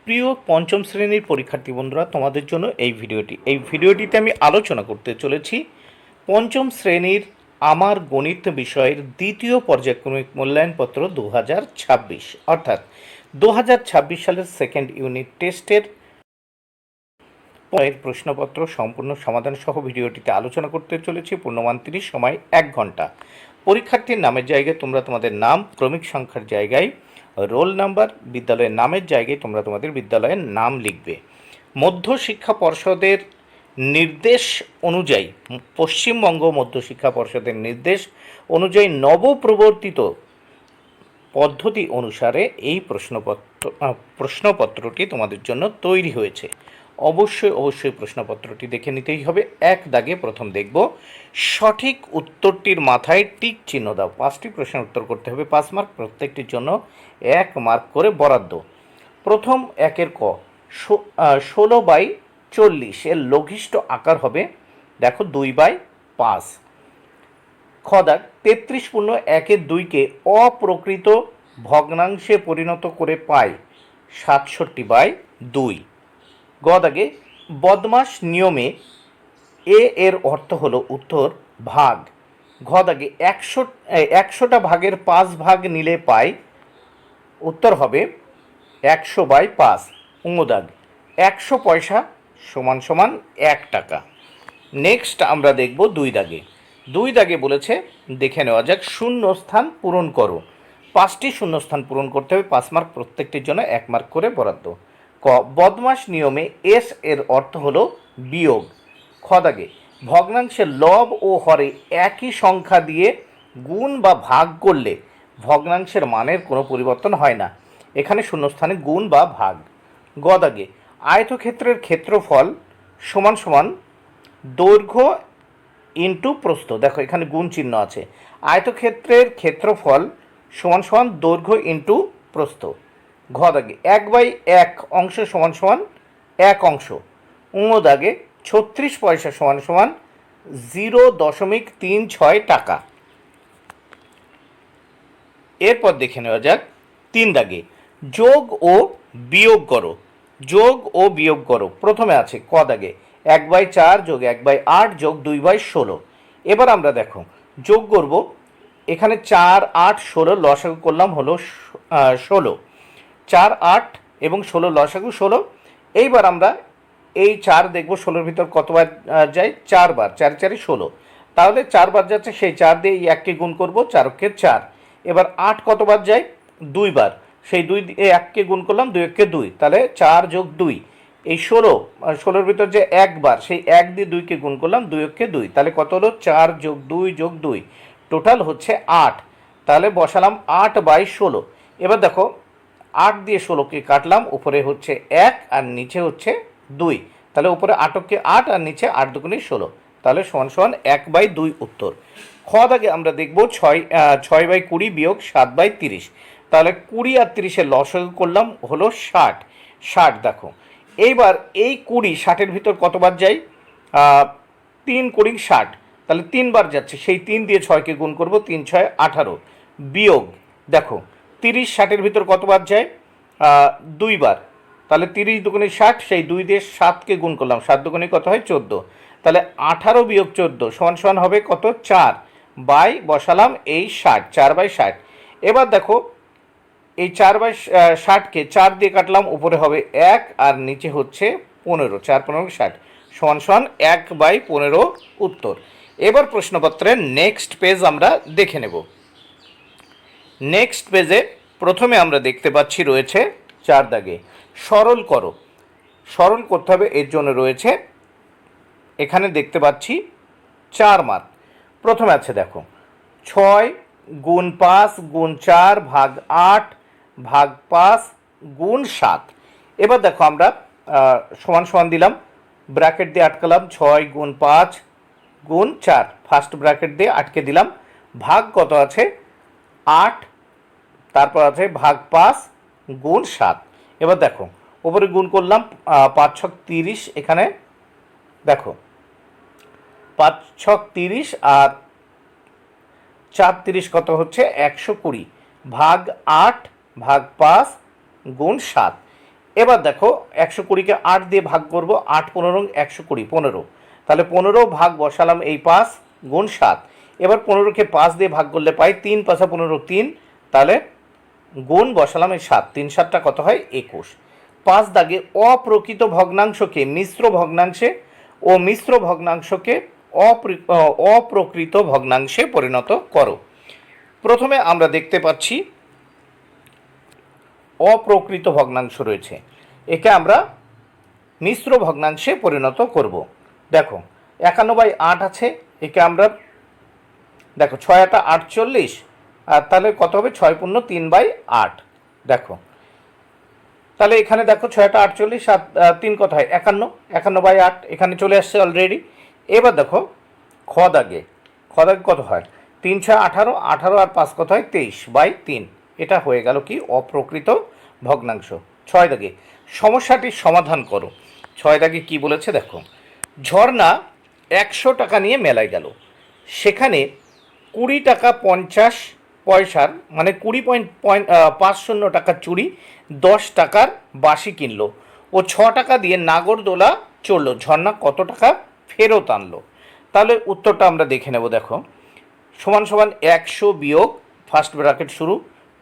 প্রিয় পঞ্চম শ্রেণীর পরীক্ষার্থী বন্ধুরা, তোমাদের জন্য এই ভিডিওটিতে আমি আলোচনা করতে চলেছি পঞ্চম শ্রেণীর আমার গণিত বিষয়ের দ্বিতীয় পর্যায়ক্রমিক মূল্যায়নপত্র 2026, অর্থাৎ 2026 সালের সেকেন্ড ইউনিট টেস্টের প্রশ্নপত্র সম্পূর্ণ সমাধান সহ ভিডিওটিতে আলোচনা করতে চলেছি। পূর্ণমান 30, সময় 1 ঘন্টা। পরীক্ষার্থীর নামের জায়গায় তোমরা তোমাদের নাম, ক্রমিক সংখ্যার জায়গায় রোল নাম্বার, বিদ্যালয়ের নামের জায়গায় তোমরা তোমাদের বিদ্যালয়ের নাম লিখবে। মধ্যশিক্ষা পর্ষদের নির্দেশ অনুযায়ী, পশ্চিমবঙ্গ মধ্যশিক্ষা পর্ষদের নির্দেশ অনুযায়ী নবপ্রবর্তিত পদ্ধতি অনুসারে এই প্রশ্নপত্রটি তোমাদের জন্য তৈরি হয়েছে। অবশ্যই প্রশ্নপত্রটি দেখে নিতেই হবে। এক দাগে প্রথম দেখব, সঠিক উত্তরটির মাথায় টিক চিহ্ন দাও। 5টি প্রশ্নের উত্তর করতে হবে, 5 মার্ক, প্রত্যেকটির জন্য 1 মার্ক করে বরাদ্দ। প্রথম একের ক, 16/40 এর লঘিষ্ঠ আকার হবে, দেখো 2/5। খ দাগ, 33.1/2 অপ্রকৃত ভগ্নাংশে পরিণত করে পাই 67/2। গ দাগে, বদমাশ নিয়মে এ এর অর্থ হলো উত্তর ভাগ। ঘ দাগে, 100টা ভাগের 5 ভাগ নিলে পাই, উত্তর হবে 100/5। ঙ দাগ, 100 পয়সা সমান সমান 1 টাকা। নেক্সট আমরা দেখব 2 দাগে বলেছে, দেখে নেওয়া যাক, শূন্যস্থান পূরণ করো। 5টি শূন্যস্থান পূরণ করতে হবে, 5 মার্ক, প্রত্যেকটির জন্য 1 মার্ক করে বরাদ্দ। ক, বদমাশ নিয়মে এস এর অর্থ হলো বিয়োগ। খ দাগে, ভগ্নাংশের লব ও হরে একই সংখ্যা দিয়ে গুণ বা ভাগ করলে ভগ্নাংশের মানের কোনো পরিবর্তন হয় না, এখানে শূন্যস্থানে গুণ বা ভাগ। গ দাগে, আয়তক্ষেত্রের ক্ষেত্রফল সমান সমান দৈর্ঘ্য ইন্টু প্রস্থ, দেখো এখানে গুণ চিহ্ন আছে। আয়তক্ষেত্রের ক্ষেত্রফল সমান সমান দৈর্ঘ্য ইন্টু প্রস্থ। ঘ দাগে, 1/1 অংশ সমান সমান 1 অংশ। ঙ দাগে, 36 পয়সা সমান সমান 0.36 টাকা। এরপর দেখে নেওয়া যাক 3 দাগে, যোগ ও বিয়োগ করো। প্রথমে আছে ক দাগে, 1/4 যোগ 1/8 যোগ 2/16। এবার আমরা দেখো যোগ করব, এখানে 4, 8, 16 লসাগু করলাম হলো 16। 4, 8 এবং 16 লসাগু 16। এইবার আমরা এই 4 দেখব 16-র ভিতর কতবার যায়, 4 বার, 4 4 16, তাহলে 4 বার যাচ্ছে, সেই 4 দিয়ে এই 1কে গুণ করব, 4 × 4। এবার 8 কতবার যায়, 2 বার, সেই 2 দিয়ে 1কে গুণ করলাম, 2 × 2, তাহলে 4 যোগ 2। এই 16-র ভিতর যে 1 বার, সেই 1 দিয়ে 2কে গুণ করলাম, 2 × 2, তাহলে কত হলো, 4 যোগ 2 যোগ 2, টোটাল হচ্ছে 8। তাহলে বসালাম 8/16। এবার দেখো 8 দিয়ে 16কে কাটলাম, উপরে হচ্ছে 1 আর নিচে হচ্ছে 2, তাহলে উপরে 8কে 8 আর নিচে 8 × 2 = 16, তাহলে সমান সমান 1/2 উত্তর। খ দাগে আমরা দেখব 6/20 বিয়োগ 7/30, তাহলে 20 আর 30-এর লসাগু করলাম হলো 60। দেখো এইবার এই 20 60-এর ভিতর কতবার যায়, 3 × 20 = 60, তাহলে 3 বার যাচ্ছে, সেই 3 দিয়ে 6কে গুণ করব, 3 × 6 = 18, বিয়োগ দেখো 30 60-এর ভিতর কতবার যায়, 2 বার, তাহলে 30 × 2 = 60, সেই 2 দিয়ে 7কে গুণ করলাম, 7 × 2 কত হয়, 14, তাহলে 18 বিয়োগ 14 সমান সমান হবে কত, 4 বাই বসালাম এই 60, 4/60। এবার দেখো এই 4/60কে 4 দিয়ে কাটলাম, উপরে হবে 1 আর নিচে হচ্ছে 15, 4 × 15 = 60, সমান সমান 1/15 উত্তর। এবার প্রশ্নপত্রের নেক্সট পেজ আমরা দেখে নেব। নেক্সট পেজে প্রথমে আমরা দেখতে পাচ্ছি রয়েছে 4 দাগে, সরল করতে হবে, এর জন্য রয়েছে এখানে দেখতে পাচ্ছি 4 মার্ক। প্রথমে আছে দেখো 6 × 5 × 4 ভাগ 8 ভাগ 5 × 7। এবার দেখো আমরা সমান সমান দিলাম, ব্র্যাকেট দিয়ে আটকালাম, 6 × 5 × 4, ফার্স্ট ব্র্যাকেট দিয়ে আটকে দিলাম, ভাগ কত আছে 8, তারপর আছে ভাগ 5 × 7। এবার দেখো উপরে গুণ করলাম, 5 × 6 = 30, এখানে দেখো 5 × 6 = 30 আর 4 × 30 কত হচ্ছে, 120, ভাগ 8 ভাগ 5 × 7। এবার দেখো 120কে 8 দিয়ে ভাগ করব, 8 15 120 15, তাহলে 15 ভাগ বসালাম এই 5 গুণ 7। এবার 15কে 5 দিয়ে ভাগ করলে পাই 3 5 15 3, তাহলে গুণ বসালাম এই 7, 3 7টা কত হয় 21। 5 দাগে অপ্রকৃত ভগ্নাংশকে মিশ্র ভগ্নাংশে ও মিশ্র ভগ্নাংশকে অপ্রকৃত ভগ্নাংশে পরিণত করো। প্রথমে আমরা দেখতে পাচ্ছি অপ্রকৃত ভগ্নাংশ রয়েছে, একে আমরা মিশ্র ভগ্নাংশে পরিণত করব। দেখো 51/8 আছে, একে আমরা দেখো 6 8 48, আর তাহলে কত হবে 6 পূর্ণ 3/8। দেখো তাহলে এখানে দেখো 6 8 48 আর 3 কত হয় 51, 51/8 এখানে চলে আসছে অলরেডি। এবার দেখো খ দাগে কত হয় 3 6 18, 18 আর 5 কত হয় 23/3, এটা হয়ে গেল কি অপ্রকৃত ভগ্নাংশ। 6 দাগে সমস্যাটির সমাধান করো। 6 দাগে কি বলেছে দেখো, ঝর্ণা 100 টাকা নিয়ে মেলায় গেল, সেখানে 20 টাকা 50 পয়সার মানে 20.50 টাকা চুড়ি 10 টাকার বাসি কিনলো ও 6 টাকা দিয়ে নাগরদোলা চড়লো, ঝর্ণা কত টাকা ফেরত আনলো? তাহলে উত্তরটা আমরা দেখে নেব। দেখো সমান সমান 100 বিয়োগ ফার্স্ট ব্র্যাকেট শুরু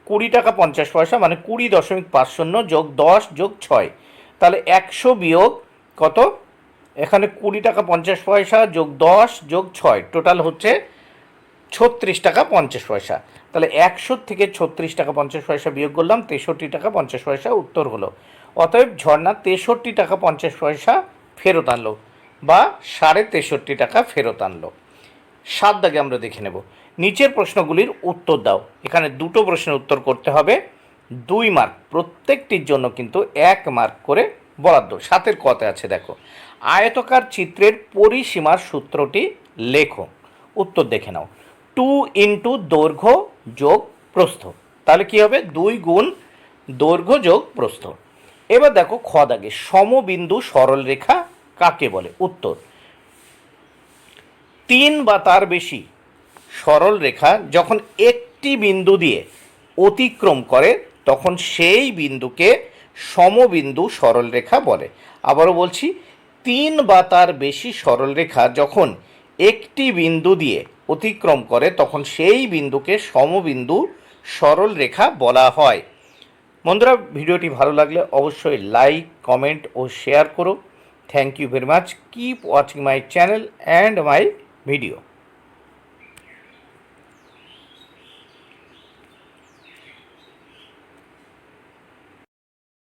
20 টাকা 50 পয়সা মানে 20.50 যোগ 10 যোগ 6, তাহলে 100 বিয়োগ কত, এখানে 20 টাকা 50 পয়সা যোগ 10 যোগ 6, টোটাল হচ্ছে 36 টাকা 50 পয়সা। তাহলে 100 থেকে 36 টাকা 50 পয়সা বিয়োগ করলাম, 63 টাকা 50 পয়সা উত্তর হলো। অতএব ঝর্ণা 63 টাকা 50 পয়সা ফেরত আনলো বা 63.5 টাকা ফেরত আনলো। 7 দাগে আমরা দেখে নেব, নিচের প্রশ্নগুলির উত্তর দাও। এখানে দুটো প্রশ্নের উত্তর করতে হবে, 2 মার্ক, প্রত্যেকটির জন্য কিন্তু 1 মার্ক করে বরাদ্দ। 7 কতে আছে দেখো, আয়তকার চিত্রের পরিসীমার সূত্রটি লেখো। উত্তর দেখে নাও, 2 ইন্টু দৈর্ঘ্য যোগ প্রস্থ, তাহলে কি হবে 2 গুণ দৈর্ঘ্য যোগ প্রস্থ। এবার দেখো খ দাগে সমবিন্দু সরলরেখা কাকে বলে? উত্তর 3 বা তার বেশি সরল রেখা যখন একটি বিন্দু দিয়ে অতিক্রম করে তখন সেই বিন্দুকে সমবিন্দু সরলরেখা বলে। আবারও বলছি, 3 বা তার বেশি সরলরেখা যখন একটি বিন্দু দিয়ে অতিক্রম করে তখন সেই বিন্দুকে সমবিন্দু সরলরেখা বলা হয়। বন্ধুরা, ভিডিওটি ভালো লাগলে অবশ্যই লাইক কমেন্ট ও শেয়ার করো। Thank you very much. Keep watching my channel and my video.